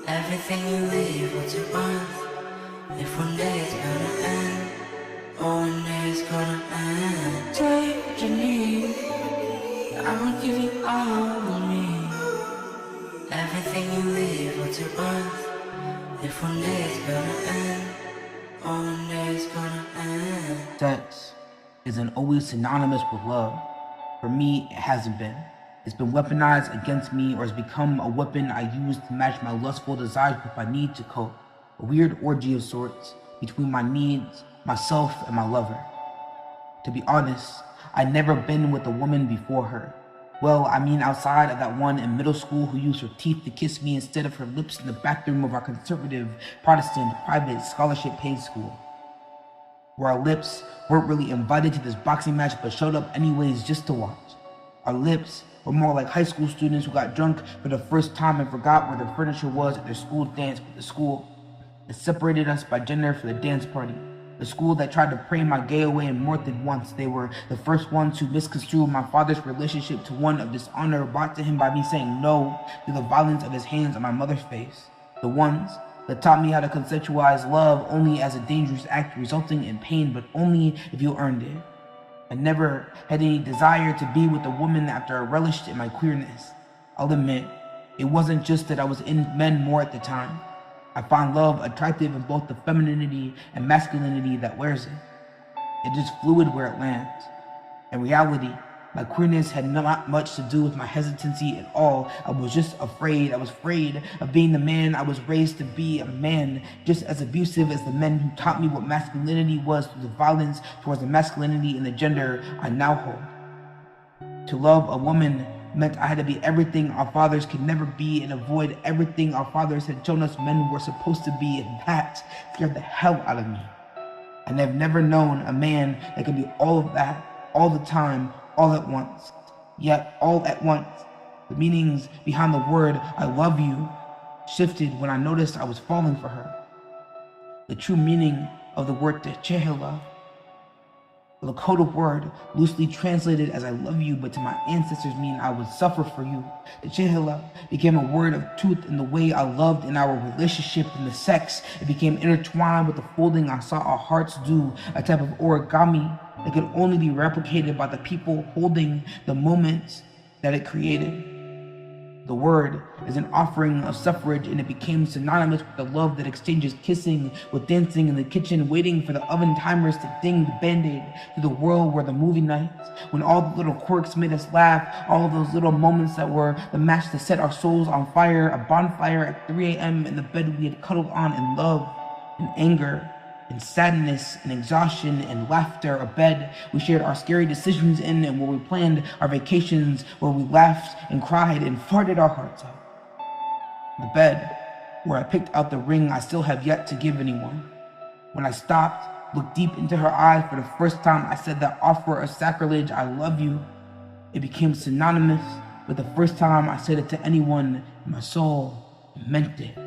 Everything you leave, what you want. If one day it's gonna end, oh, one day it's gonna end. Take what you need, I'ma give you all of me. Everything you leave, what you want. If one day it's gonna end, oh, one day it's gonna end. Sex isn't always synonymous with love. For me, it hasn't been. It's been weaponized against me, or has become a weapon I use to match my lustful desires with my need to cope. A weird orgy of sorts between my needs, myself, and my lover. To be honest, I'd never been with a woman before her. Well, I mean outside of that one in middle school who used her teeth to kiss me instead of her lips in the bathroom of our conservative, Protestant, private, scholarship-paid school, where our lips weren't really invited to this boxing match but showed up anyways just to watch. Our lips were more like high school students who got drunk for the first time and forgot where their furniture was at their school dance with the school that separated us by gender for the dance party. The school that tried to pray my gay away more than once. They were the first ones who misconstrued my father's relationship to one of dishonor brought to him by me saying no to the violence of his hands on my mother's face. The ones that taught me how to conceptualize love only as a dangerous act resulting in pain, but only if you earned it. I never had any desire to be with a woman after I relished in my queerness. I'll admit, it wasn't just that I was in men more at the time. I found love attractive in both the femininity and masculinity that wears it. It is fluid where it lands. In reality, my queerness had not much to do with my hesitancy at all. I was just afraid. I was afraid of being the man I was raised to be, a man just as abusive as the men who taught me what masculinity was through the violence towards the masculinity and the gender I now hold. To love a woman meant I had to be everything our fathers could never be and avoid everything our fathers had shown us men were supposed to be, and that scared the hell out of me. And I've never known a man that could be all of that, all the time, all at once. Yet all at once, the meanings behind the word I love you shifted when I noticed I was falling for her. The true meaning of the word techehela, the Lakota word loosely translated as I love you, but to my ancestors mean I would suffer for you. Techehela became a word of truth in the way I loved in our relationship and the sex. It became intertwined with the folding I saw our hearts do, a type of origami that could only be replicated by the people holding the moments that it created. The word is an offering of suffrage, and it became synonymous with the love that exchanges kissing with dancing in the kitchen, waiting for the oven timers to ding the band-aid to the world where the movie nights, when all the little quirks made us laugh, all of those little moments that were the match to set our souls on fire, a bonfire at 3 a.m. in the bed we had cuddled on in love and anger and sadness and exhaustion and laughter, a bed we shared our scary decisions in, and where we planned our vacations, where we laughed and cried and farted our hearts out. The bed where I picked out the ring I still have yet to give anyone. When I stopped, looked deep into her eyes for the first time, I said that offer of sacrilege, I love you. It became synonymous with the first time I said it to anyone, and my soul meant it.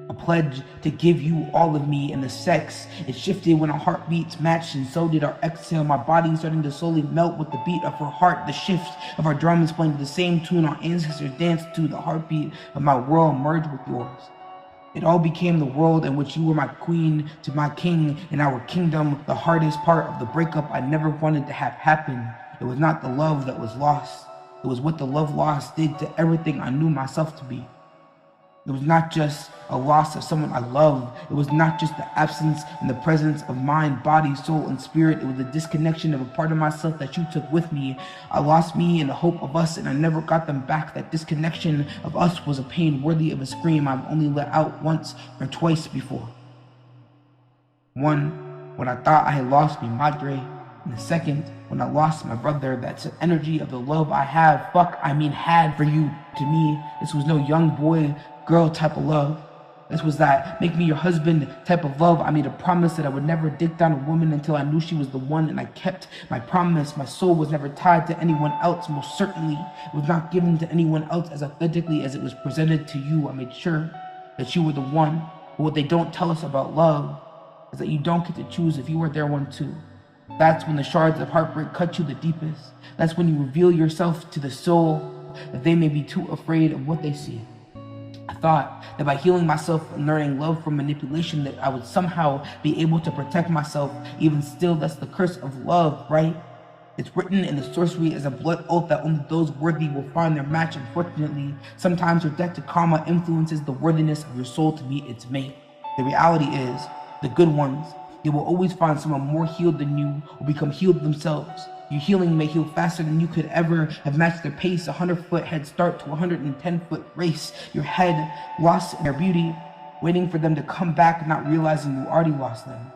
A pledge to give you all of me, and the sex, it shifted when our heartbeats matched, and so did our exhale, my body starting to slowly melt with the beat of her heart, the shift of our drums playing the same tune our ancestors danced to, the heartbeat of my world merged with yours. It all became the world in which you were my queen to my king, in our kingdom. The hardest part of the breakup I never wanted to have happen. It was not the love that was lost. It was what the love lost did to everything I knew myself to be. It was not just a loss of someone I love. It was not just the absence and the presence of mind, body, soul, and spirit. It was the disconnection of a part of myself that you took with me. I lost me in the hope of us, and I never got them back. That disconnection of us was a pain worthy of a scream I've only let out once or twice before. One, when I thought I had lost mi madre, and the second, when I lost my brother. That's the energy of the love I have, had for you. To me, this was no young boy, girl type of love. This was that make me your husband type of love. I made a promise that I would never dick down a woman until I knew she was the one, and I kept my promise. My soul was never tied to anyone else. Most certainly, it was not given to anyone else as authentically as it was presented to you. I made sure that you were the one. But what they don't tell us about love is that you don't get to choose if you were their one too. That's when the shards of heartbreak cut you the deepest. That's when you reveal yourself to the soul, that they may be too afraid of what they see. I thought that by healing myself and learning love from manipulation that I would somehow be able to protect myself. Even still, that's the curse of love, right? It's written in the sorcery as a blood oath that only those worthy will find their match. Unfortunately, sometimes your debt to karma influences the worthiness of your soul to meet its mate. The reality is, the good ones, you will always find someone more healed than you or become healed themselves. Your healing may heal faster than you could ever have matched their pace, a 100-foot head start to a 110-foot race. Your head lost in their beauty, waiting for them to come back, not realizing you already lost them.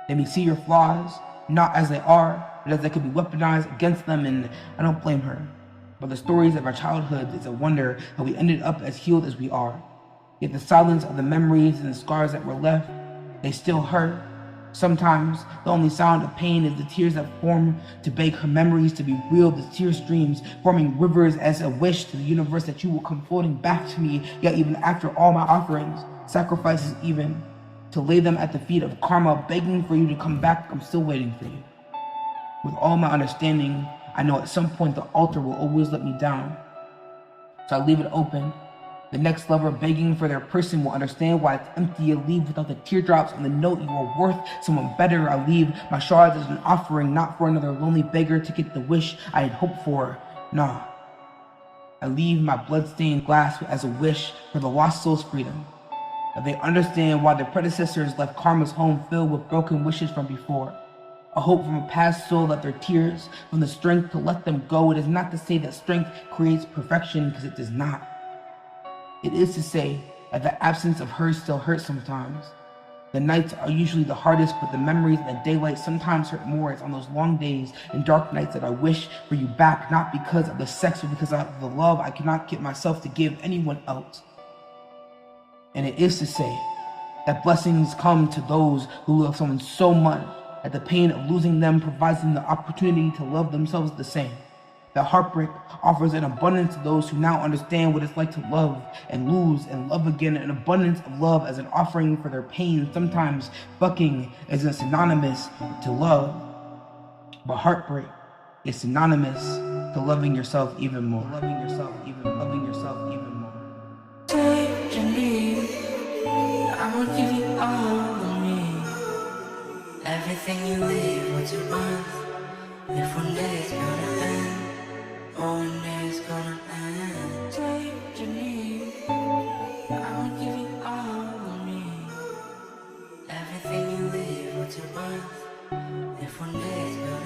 They may see your flaws, not as they are, but as they could be weaponized against them, and I don't blame her. But the stories of our childhood, it's a wonder how we ended up as healed as we are. Yet the silence of the memories and the scars that were left, they still hurt. Sometimes the only sound of pain is the tears that form to beg her memories to be real, the tear streams forming rivers as a wish to the universe that you will come floating back to me. Yet even after all my offerings, sacrifices even, to lay them at the feet of karma, begging for you to come back, I'm still waiting for you. With all my understanding, I know at some point the altar will always let me down. So I leave it open. The next lover begging for their person will understand why it's empty. I leave without the teardrops on the note. You are worth someone better. I leave my shards as an offering, not for another lonely beggar to get the wish I had hoped for. Nah. I leave my bloodstained glass as a wish for the lost soul's freedom. That they understand why their predecessors left karma's home filled with broken wishes from before. A hope from a past soul that their tears, from the strength to let them go. It is not to say that strength creates perfection, because it does not. It is to say that the absence of her still hurts sometimes. The nights are usually the hardest, but the memories and the daylight sometimes hurt more. It's on those long days and dark nights that I wish for you back, not because of the sex, but because of the love I cannot get myself to give anyone else. And it is to say that blessings come to those who love someone so much that the pain of losing them provides them the opportunity to love themselves the same. That heartbreak offers an abundance to those who now understand what it's like to love and lose and love again, an abundance of love as an offering for their pain. Sometimes fucking is synonymous to love, but heartbreak is synonymous to loving yourself even more. Loving yourself even more. Take what you need, I will give you all of me. Everything you leave, what you want. If one day it's gonna end, one day it's gonna end. Take what you need, I will give you all of me. Everything you leave, what you want. If one day it's gonna